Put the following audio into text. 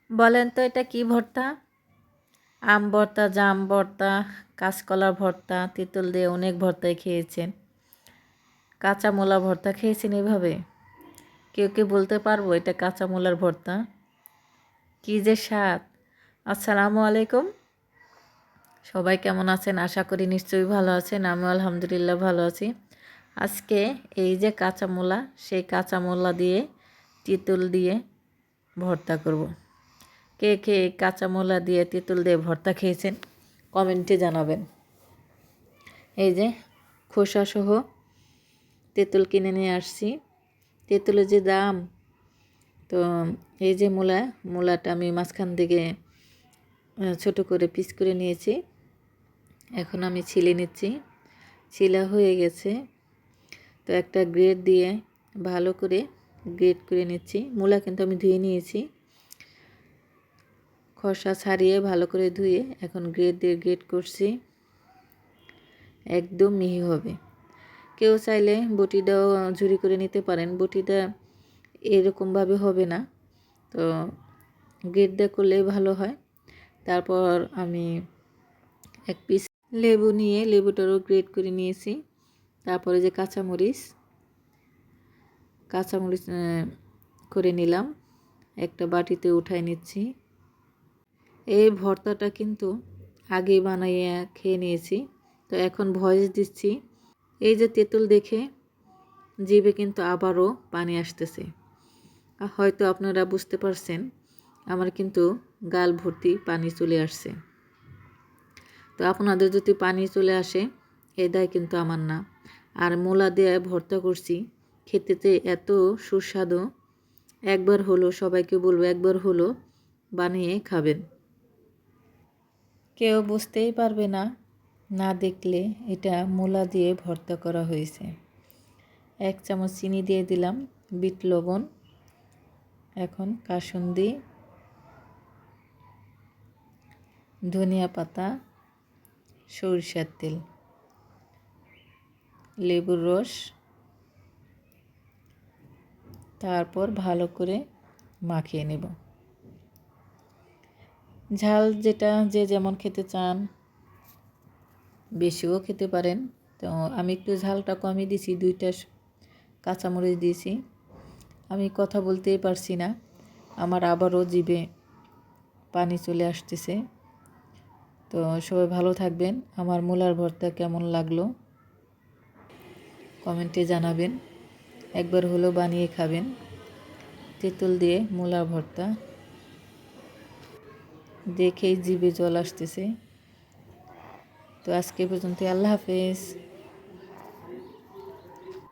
বলেন তো এটা কি ভর্তা? আম ভর্তা, জাম ভর্তা, কাঁচকলার ভর্তা, তেঁতুল দিয়ে অনেক ভর্তাই খেয়েছেন। কাঁচা মূলা ভর্তা খেয়েছেন এভাবে? কেউ কি বলতে পারবো এটা কাঁচা মূলার ভর্তা? কি যে স্বাদ! আসসালামু আলাইকুম। সবাই কেমন আছেন? আশা করি নিশ্চয়ই ভালো আছেন। আমিও আলহামদুলিল্লাহ ভালো আছি। আজকে এই যে কাঁচা মূলা, সেই কাঁচা মূলা দিয়ে তেঁতুল দিয়ে ভর্তা করব। কে কে কাঁচা মূলা দিয়ে তেঁতুল দিয়ে ভর্তা খেয়েছেন কমেন্টে জানাবেন। এই যে খোসা সহ তেঁতুল কিনে নিয়ে আসছি। তেঁতুলের যে দাম, তো এই যে মূলাটা আমি মাঝখান থেকে ছোট করে পিস করে নিয়েছি। এখন আমি ছিলে নিচ্ছি। ছিলা হয়ে গেছে, তো একটা গ্রেট দিয়ে ভালো করে গ্রেট করে নিচ্ছি। মূলা কিন্তু আমি ধুয়ে নিয়েছি, খোসা ছাড়িয়ে ভালো করে ধুয়ে এখন গ্রেট দিয়ে গ্রেট করছি। একদম মিহি হবে। কেউ চাইলে বটিটাও ঝুরি করে নিতে পারেন। বটিটা এরকমভাবে হবে না, তো গ্রেট দিয়ে করলেই ভালো হয়। তারপর আমি এক পিস লেবু নিয়ে লেবুটারও গ্রেট করে নিয়েছি। তারপরে যে কাঁচামরিচ করে নিলাম, একটা বাটিতে উঠাই নিচ্ছি। এই ভর্তাটা কিন্তু আগেই বানাইয়া খেয়ে নিয়েছি, তো এখন ভয়েস দিচ্ছি। এই যে তেঁতুল দেখে জিভে কিন্তু আবারও পানি আসতেছে। হয়তো আপনারা বুঝতে পারছেন, আমার কিন্তু গাল ভর্তি পানি চলে আসছে। তো আপনাদের যদি পানি চলে আসে, এ দায় কিন্তু আমার না। আর মূলা দিয়ে ভর্তা করছি, খেতেতে এত সুস্বাদু। একবার হলো, সবাইকে বলবো একবার হলো বানিয়ে খাবেন। কেউ বুঝতেই পারবে না, না দেখলে এটা মূলা দিয়ে ভর্তা করা হয়েছে। 1 চামচ চিনি দিয়ে দিলাম, বিট লবণ, এখন কাসুন্দি, ধনিয়া পাতা, সরিষার তেল, লেবুর রস, তারপর ভালো করে মাখিয়ে নেব। ঝাল যেটা যে যেমন খেতে চান, বেশিও খেতে পারেন। তো আমি একটু ঝালটা কমই দিয়েছি, 2টা কাঁচামরিচ দিয়েছি। আমি কথা বলতেই পারছি না, আমার আবারও জিভে পানি চলে আসতেছে। তো সবাই ভালো থাকবেন। আমার মূলার ভর্তা কেমন লাগলো কমেন্টে জানাবেন। একবার হলেও বানিয়ে খাবেন। তেঁতুল দিয়ে মূলার ভর্তা দেখেই জিভে জল আসতেছে। তো আজকে পর্যন্ত, আল্লাহ হাফেজ।